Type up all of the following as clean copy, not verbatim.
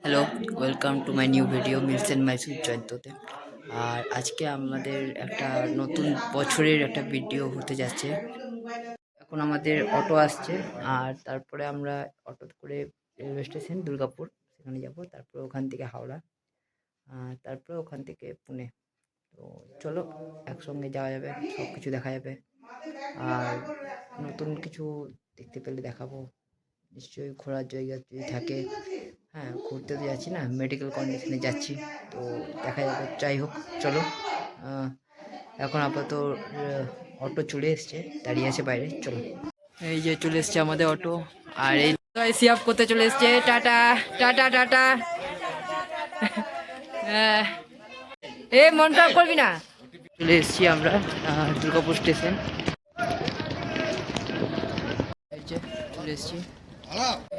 Hello, welcome to my new video meals and Mysore জয়ন্ততে। আর আজকে আমাদের একটা নতুন বছরের একটা ভিডিও হতে যাচ্ছে। এখন আমাদের অটো আসছে, আর তারপরে আমরা অটো করে রেলওয়ে স্টেশন দুর্গাপুর সেখানে যাব, তারপরে ওখান থেকে হাওড়া, তারপরে ওখান থেকে পুনে। তো চলো একসঙ্গে যাওয়া যাবে, সব কিছু দেখা যাবে। আর নতুন কিছু দেখতে পেলে দেখাবো, নিশ্চয়ই ঘোরার জায়গা যদি থাকে। হ্যাঁ, ঘুরতে তো যাচ্ছি না, মেডিকেল কন্ডিশনে যাচ্ছি, তো দেখা যাবে। যাই হোক, চলো। এখন আপাতত অটো চলে এসছে, দাঁড়িয়ে আছে বাইরে, চলো। এই যে চলে এসছে আমাদের অটো, আর এই সিয়াপ করতে চলে এসছে। Tata tata tata. এ মন খারাপ করবি না। চলে এসছি আমরা দুর্গাপুর স্টেশন। এই যে চলে এসছি,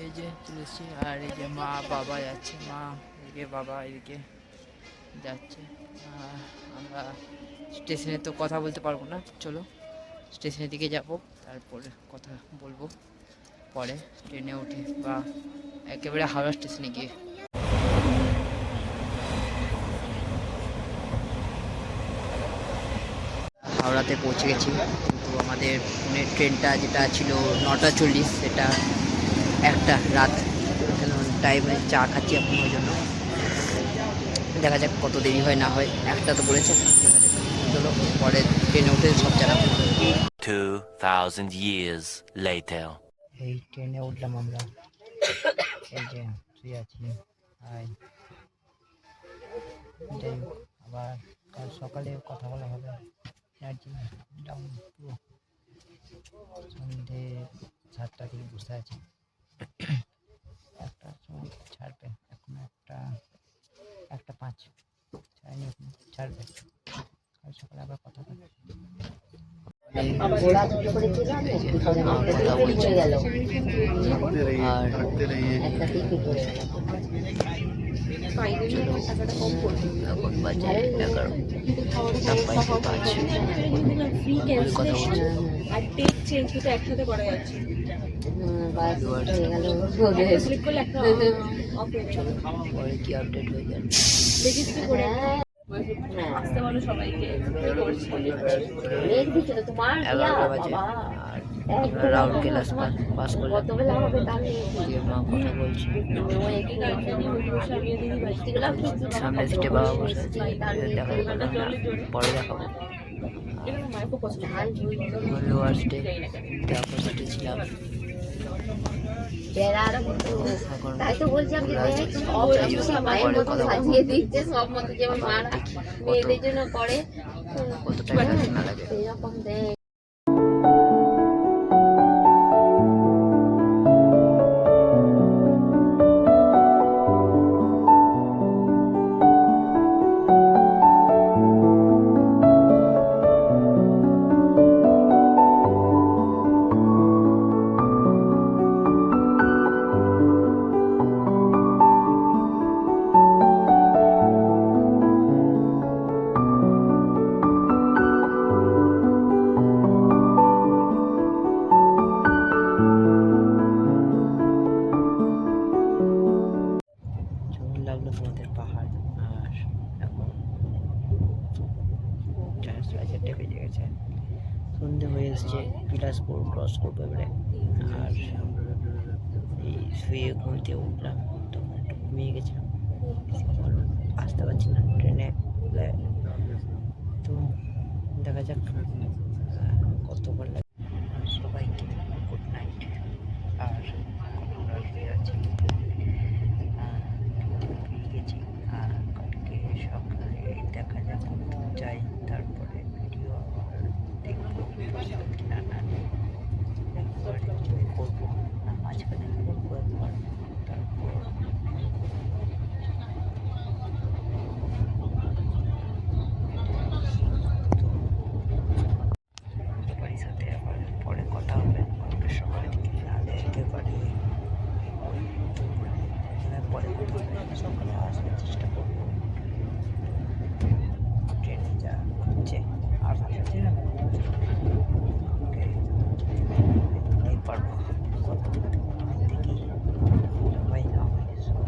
এই যে চলে এসছি। আর এই যে মা বাবা যাচ্ছে, মা এদিকে, বাবা এদিকে যাচ্ছে। আমরা স্টেশনে তো কথা বলতে পারবো না, চলো স্টেশনের দিকে যাব, তারপরে কথা বলবো পরে ট্রেনে উঠে, বা একেবারে হাওড়া স্টেশনে গিয়ে। হাওড়াতে পৌঁছে গেছি, কিন্তু আমাদের পুনের ট্রেনটা যেটা ছিল 9:40, সেটা একটা রাত। টাইমে চা খাচ্ছি এখন, ওই জন্য দেখা যাক কত দেরি হয় না হয়। একটা তো বলেছে, দেখা যাক। চলো পরে ট্রেনে উঠে সব জানাবো। 2000 years later. এই ট্রেনে উঠলাম আমরা, এই যে শুয়ে আছি। আর যাই হোক, আবার কাল সকালে কথা বলা হবে। এনার্জি ডাউন পুরো। সন্ধে 7টা থেকে বসে আছি, একটার সময় ছাড়বে। এখন একটা 5 ছাড়েনি, এখন ছাড়বে। কাল সকালে আবার কথা বলবে। কথা বলছে, আর এখন বাজে 11টা 5 কথা বলছে। পরে কি আপডেট হয়ে যাবে। তোমার 11টা বাজে, আর আমরা রাউরকেলা পাস করলাম। দিয়ে মা কথা বলছি, সামনে সিটে বাবা বসে আছে, দেখা যাবে না, পরে দেখাবো। লোয়ার সিটে, তারপর সিটে ছিলাম। তাই তো বলছিলাম যে সব মায়ের মতো সাজিয়ে দিচ্ছে, সব মতো যেমন মারা মেয়েদের জন্য করে, কত টাকা লাগে না লাগে। সেরকম দেয়। কেমন লাগলো তোমাদের পাহাড়? আর এখন 4:30 বেজে গেছে, সন্ধে হয়ে এসছে। বিলাসপুর ক্রস করবো এবারে। আর এই শুয়ে ঘুমতে উঠলাম, তখন একটু ঘুমিয়ে গেছিলাম, বেশিক্ষণ আসতে পারছি না ট্রেনে। তো দেখা যাক কতক্ষণ লাগে। সবাইকে গুড নাইট। আর আমরা শুয়ে আছি, গেছি। আর কালকে সকালে দেখা যাক যাই, তারপরে ভিডিও আবার দেখবো কিনা না, একবারে করবো না, মাঝখানে করবো একবার, তারপর বাড়ির সাথে আবার পরে কথা হবে। কালকে সকালে দিকে আগে যেতে পারি, পরে কথা হবে। সকালে আসার চেষ্টা করবো, ট্রেনে যা হচ্ছে আর ভাবছি না পারবো কথা বলতে, দেখি হয় না হয় সব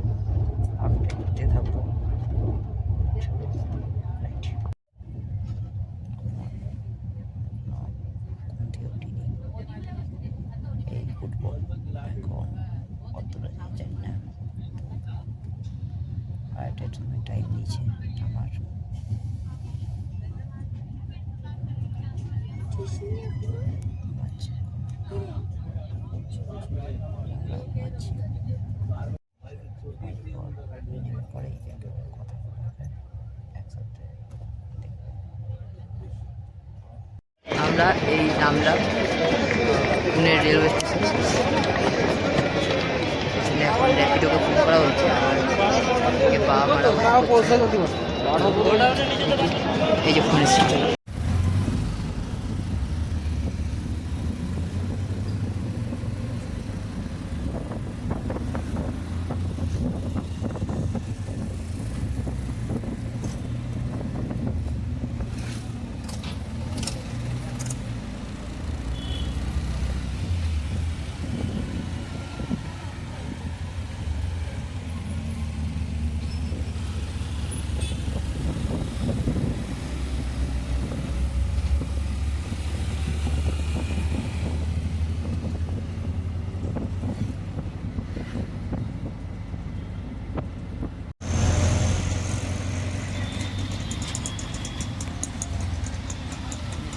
ফ্লাইটের সময় টাইম নিয়েছে আমার। পরে কথা বলবে একসাথে। আমরা এই নামলাম পুনে রেলওয়ে স্টেশন। এখানে এখন র্যাপিডোকে ফোন করা হচ্ছে আর বাবা মারা এই যে ফোন এসেছে।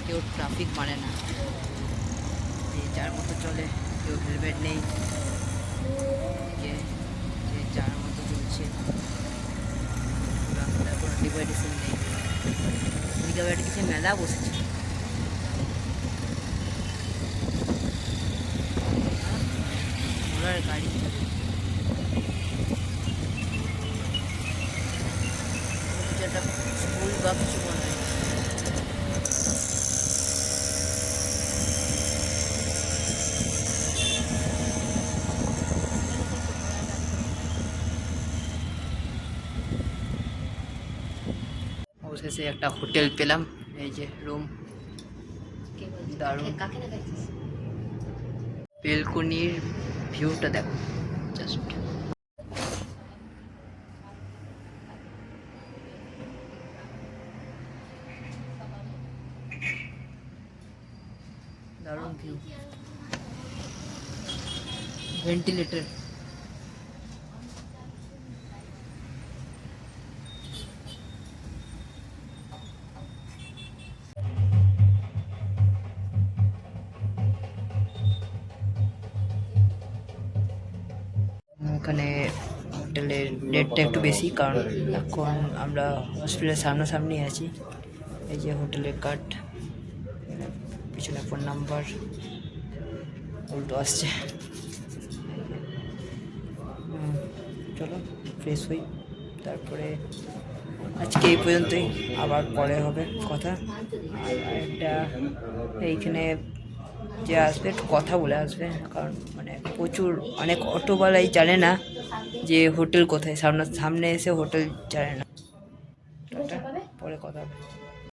কেউ ট্রাফিক মানে না, যে যার মতো চলে, কেউ হেলমেট নেই, যে যার মতো চলছে, রাস্তায় কোনো ডিভাইডেশন নেই। এদিকে আবার একটা কিছু মেলা বসেছে। ওনার গাড়ি একটা স্কুল বা কিছু মনে হয়। অবশেষে একটা হোটেল পেলাম, এই যে রুম, দারুণ। বেলকনির ভিউটা দেখো জাস্ট। দারুণ ভিউ, ভেন্টিলেটর। ওখানে হোটেলের রেটটা একটু বেশি, কারণ এখন আমরা হসপিটালের সামনাসামনি আছি। এই যে হোটেলের কার্ড, পিছনে ফোন নাম্বার উল্টো আসছে। চলো ফ্রেশ হই, তারপরে আজকে এই পর্যন্তই, আবার পরে হবে কথা। আর একটা এইখানে যে আসবে একটু কথা বলে আসবে, কারণ মানে প্রচুর অনেক অটোওয়ালাই জানে না যে হোটেল কোথায়, সামনে এসে হোটেল জানে না। পরে কথা হবে।